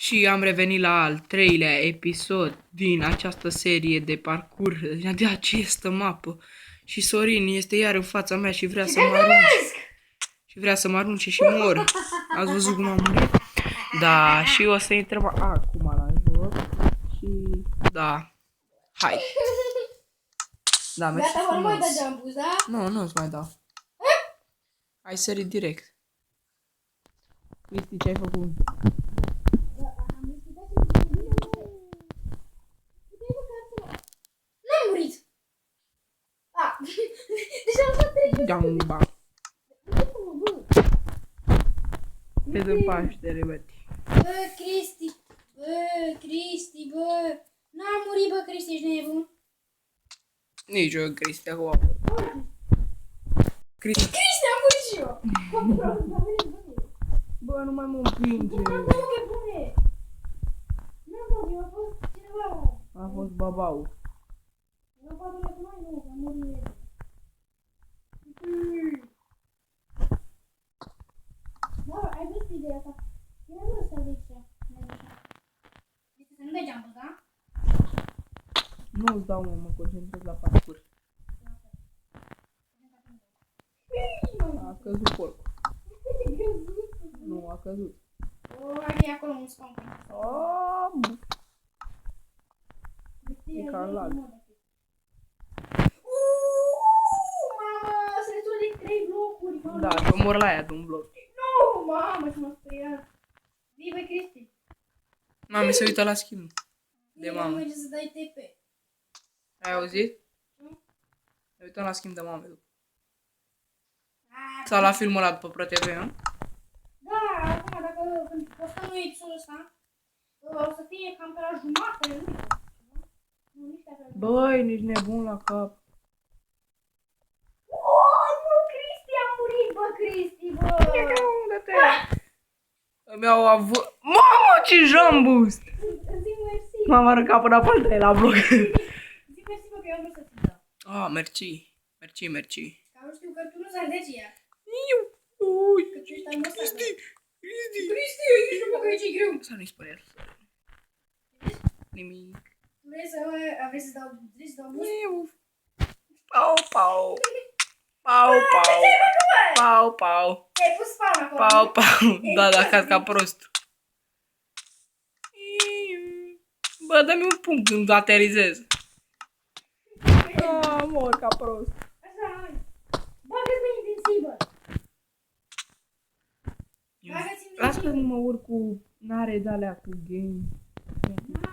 Și am revenit la al treilea episod din această serie de parcurs de această mapă. Și Sorin este iar în fața mea și vrea să mă arunce. Și vrea să mă arunce și mor. Ați văzut cum am murit? Da, și o să intrăm acum la joc. Și da. Hai. Da, mersi Gata, nu mai frumos. da jump da? Nu, nu-ți mai dau. Ai sărit direct. Cristi, ce ai făcut? N-am murit. A, deci am fost 3. Gamba. Vezi în Paștere, băti. Bă, Cristi, bă. N-am murit, bă, Cristi, ești nebun? Nici eu, Cristi, acum. Cristi. Cristi, am murit și eu. Bă, nu mai mă împinge. N-am fost pe bune. N-am fost, eu a fost cineva. A fost babau. Nu poate să mai nu, am murit. Da, ai văzut ideea asta. Eu nu vreau să zic ce. Este să nu dai jump da? Nu îți dau, mă concentrez la parcurs. A căzut porcul. Nu, a căzut. O, ar fi acolo un spawn point. E ca în lag. Mamă, se destul de 3 blocuri, mamă. Da, și omor la aia de un bloc. Nu, mamă, ce m-a speriat. Vii, băi, Cristi. Mami se uită la skin de Nu mamă. merge să dai TP. Ai auzit? Nu? Se uită la skin de mame. Ah, Sau la filmul ăla după ProTV, nu? da, acum, dacă când postăm noi episodul ăsta, o să fie cam pe la jumătate, nu? Nu, nici pe la jumătate. Băi, nici nebun la cap. Oh, nu, Cristi, a murit, bă, Cristi, bă. Unde-te? Îmi iau avut... Mamă, ce jump boost! Zi mersi. M-am aruncat până pe al treilea bloc. Zi mersi, bă, că eu nu vreau să-ți dau. Ah, mersi. Mersi, mersi. Că nu știu că tu nu s-ar de aceea. Iu, ui, Că tu ești al nostru. Cristi, Cristi. Cristi, nici nu mă că e ce greu. Să nu-i spune el. Nimic. Vrei să dau boost? Iu. Pau, pau. Pau, pau. Pau, pau. Ai pus spawn acolo. Pau, pau. Da, da, cad ca prost. Bă, dă-mi un punct când aterizez. Ah, mor ca prost. Așa, hai. Bagă-ți pe invincibil. Bagă-ți invincibil. Lasă că nu mă urc cu... N-are de-alea cu game.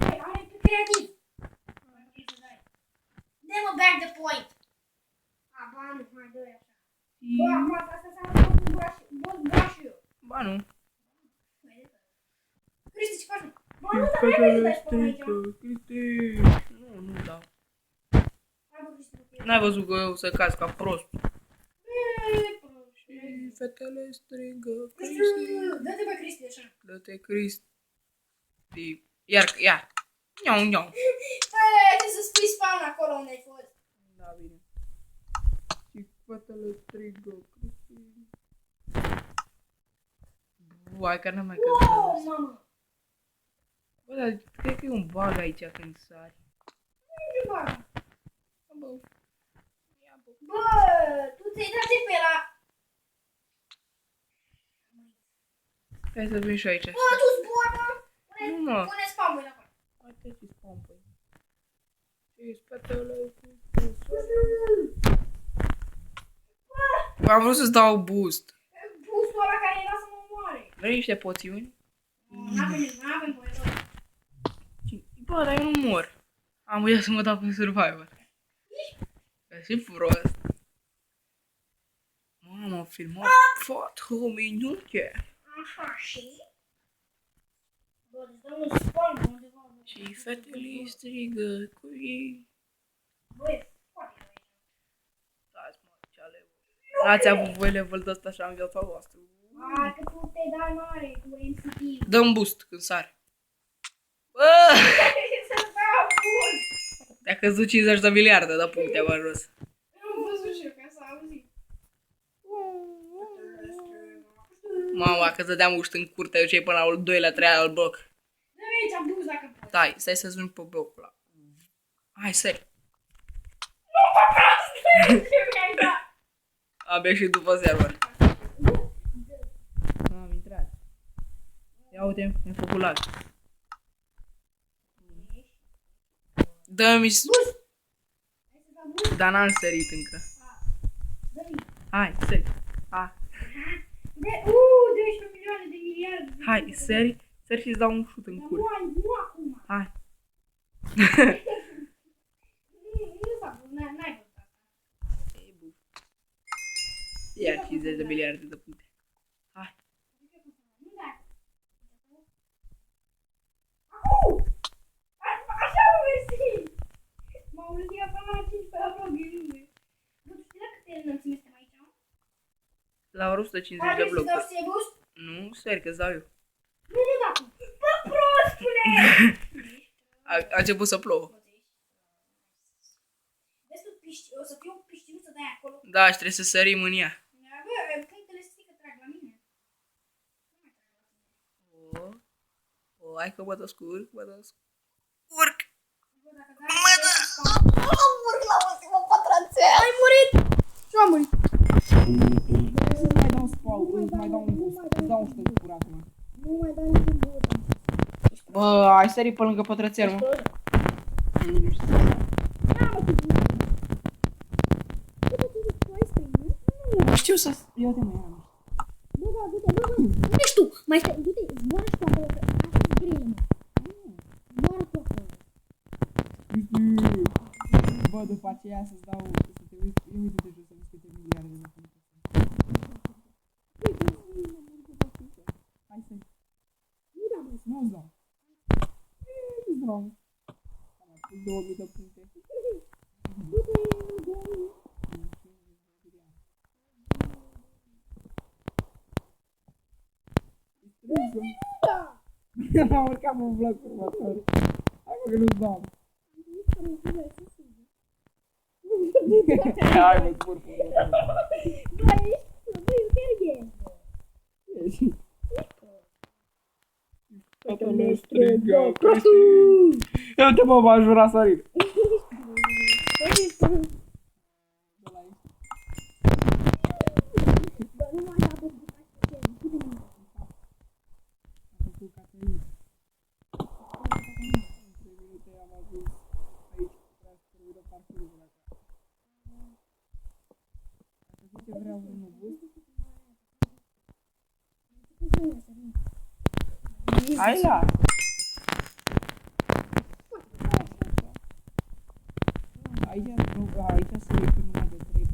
Are pe creativ. Dă-mă back the point. A, ba nu, hai, dă-i așa. Bă, acum asta înseamnă că pot bura și eu. Ba nu. Cristi, ce faci? Bă, nu, dar n-ai voie să dai spawn aici. Cristi. Nu, nu dau. Hai, bă, Cristi, ok. N-ai văzut că eu să caz ca prost. E, prost. Și fetele strigă, Cristi, Cristi. dă-te pe Cristi, așa. Dă-te, Cristi. Iar. Iau, iau. Bă, trebuie să spui spawn acolo unde ai fost. Da, bine. Și fetele strigă, Cristi. Hai că n-am mai căzut. Wow, mamă. Bă, dar cred că e un bug aici când sari. Nu ce fac? Bă, Bă, tu ți-ai dat pe la... hai să vin și aici. Bă, tu zbor, mă. Nu, mă. Pune spawn point acolo. Hai te și spawn point. Și spatele Bă, am vrut să-ți dau boost. boostul ăla care era să mă omoare. Vrei niște poțiuni? N-avem voie, bă. Bă, dar eu nu mor. Am uitat să mă dau pe Survivor. E și prost. Mamă, am filmat 4 minute. Așa, și? Bă, îți dăm un spawn undeva, bă. Și fetele strigă cu ei. Bă, e foarte rău aici. Dați mă, ce level. N-ați avut voi level de ăsta așa în viața voastră. Hai că tu te dai mare cu MCP. Dă-mi boost când sari. Bă! Să-ți dau bun. Te-a căzut 50 de miliarde de puncte pe jos. Am văzut și eu, ca să auzit. Mama, că dădeam uști în curte, eu cei până la al doilea, treilea bloc. aici buz dacă poți. Stai, stai să ajung pe blocul ăla. Hai, sări. Nu mă prost! Ce mi-ai dat? Abia și după server. Am intrat. Ia uite, mi-a făcut lag. Dă-mi... Dar n-am sărit încă. Hai, sări. Hai. 12 milioane de miliarde. Hai, sări. Sări și-ți dau un șut în cur. Nu acum. Hai. Nu s-a pus, n-ai văzut asta. Ei, bu. Ia 50 de miliarde de puncte. Hai. Nu dai. Acum! Așa mă mersi! M-au ridicat până la 5 pe la vlog, e lume. Nu știi la câte înălțime suntem aici, mă? La 150 de blocuri. Dar vrei să boost? Nu, sări că-ți dau eu. Nu, nu, da. Bă, prostule! A început să plouă. Vezi tu, o să fie o piștinuță de aia acolo. Da, și trebuie să sărim în ea. Bă, punctele strică trag la mine. O, hai că mă descurc, mă descurc. Bă, dacă dai... Am murit la ultimul pătrățel. Ai murit! Și am murit. Să mai dau spawn, mai dau un boost, îți dau un șut în cur acum. Nu mai dai niciun bot. Bă, ai sărit pe lângă pătrățel, mă. Nu știu. Nu știu să... Eu te mai am. Ești tu, mai stai, du-te, zboară și tu acolo, că asta e grele, mă. Zboară tu acolo. Bă, după aceea să-ți dau... Să te uiți, eu uite de jos, să vezi câte miliarde de puncte. Hai să-i. Nu-ți dau. Nu-ți dau. Am pus 2000 de puncte. Am urcat în vlog următor. Hai mă că nu-ți dau. Hai mă, spur pe următor. Toată ne strigă, Cristi! Eu te mă, v-aș jura sărit. Vreau unul boost. Hai la! Aici se uită numai de 3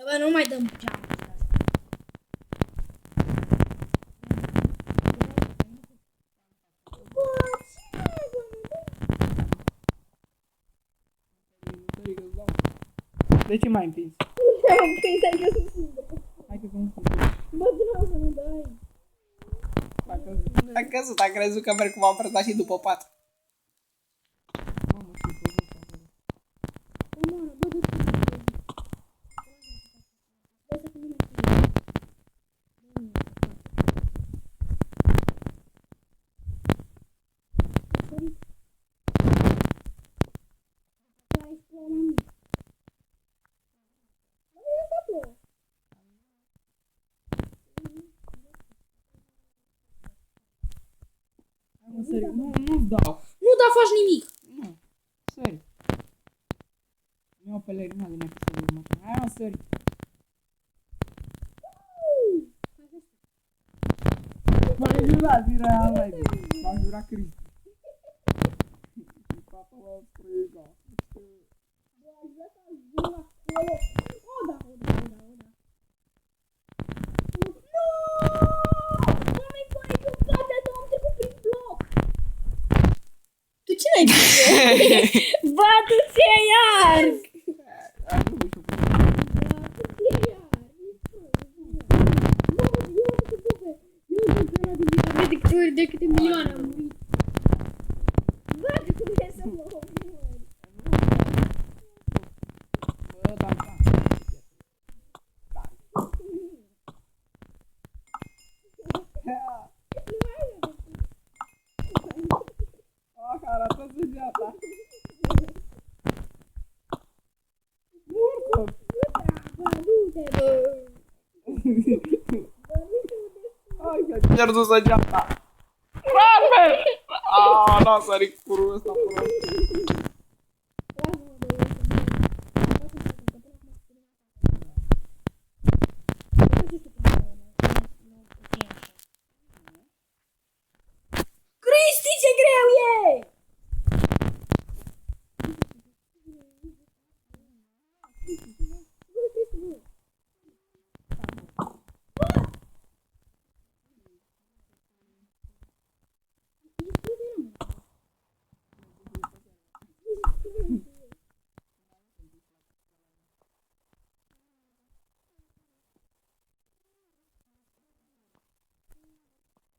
Bă, nu mai dăm geamul ăsta. De ce m-ai împins? Te-am împins, adică sunt singur. Hai că sunt Bă, vreau să nu dai. A căzut, a crezut că merg cum am apărtat și după pat. Mamă, ce căzut acolo. Omoară, bă, du-te. Bă, să fie Nu-ți dau. nu da faci nimic. Nu, sări. Mi-au pelerinat din episodul următor. Hai mă, sări. M-ai jurat, era mai bine. M-a jurat Cristi. Tata m-a strigat. Bă, aș vrea să ajung acolo. O, da. Doamne, fai că poate să am trecut prin bloc. Tu ce n-ai zis? Bă, tu ce iar? De câte milioane am murit. Bă, tu vrei să mă omori. Bă, da. Ai, mi-a pierdut săgeata. Rame! Aaa, n-a sărit curul ăsta până. Lasă-mă de el să Cristi, ce greu e!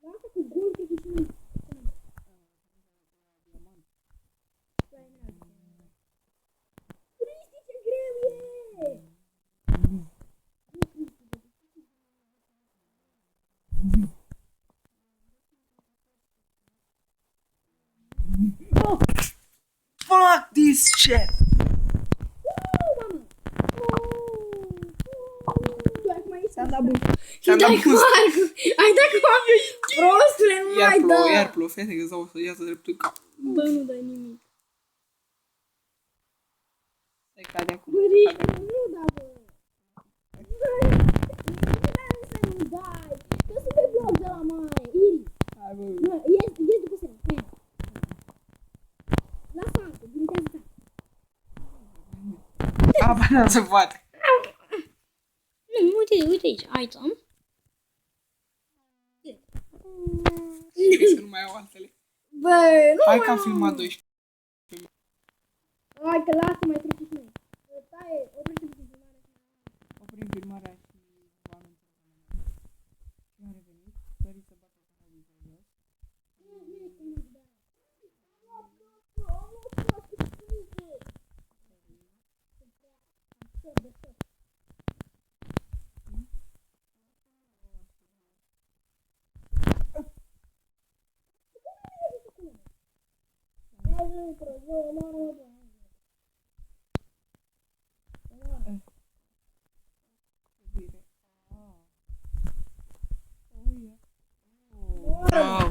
Lasă cu gol că și nu. Cristi, ce greu e! Fuck this shit! S-a dat bun. Ți-am dat boost. Ai dat cu apă. Prostule, nu Iar mai plouă, da. iar plouă. Fete că îți dau să iasă dreptul în cap. Bă, nu dai nimic. Se cade acum. Băriște, nu da, bă. Băi, nu să-mi dai. Că sunt pe bloc de la mare. Iri. Hai, bă. Bă, ies după sine. Hai. Lasă Anco, limitează ta. A, bă, nu se poate. Nu, uite aici. Item. Trebuie să nu mai au altele. Bă, nu Hai mai că am am. filmat 12. Hai că lasă mai trece și noi. Taie, oprește puțin filmarea. Oprim filmarea și oameni. Și am revenit. Doriți să bată canalul de jos. Bine. Bravo.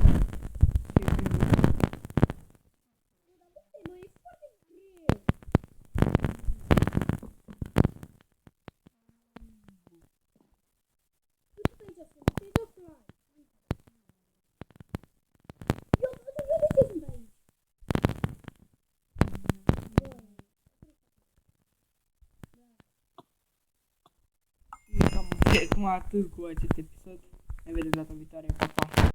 Cam atât cu acest episod. Ne vedem data viitoare. Pa, pa.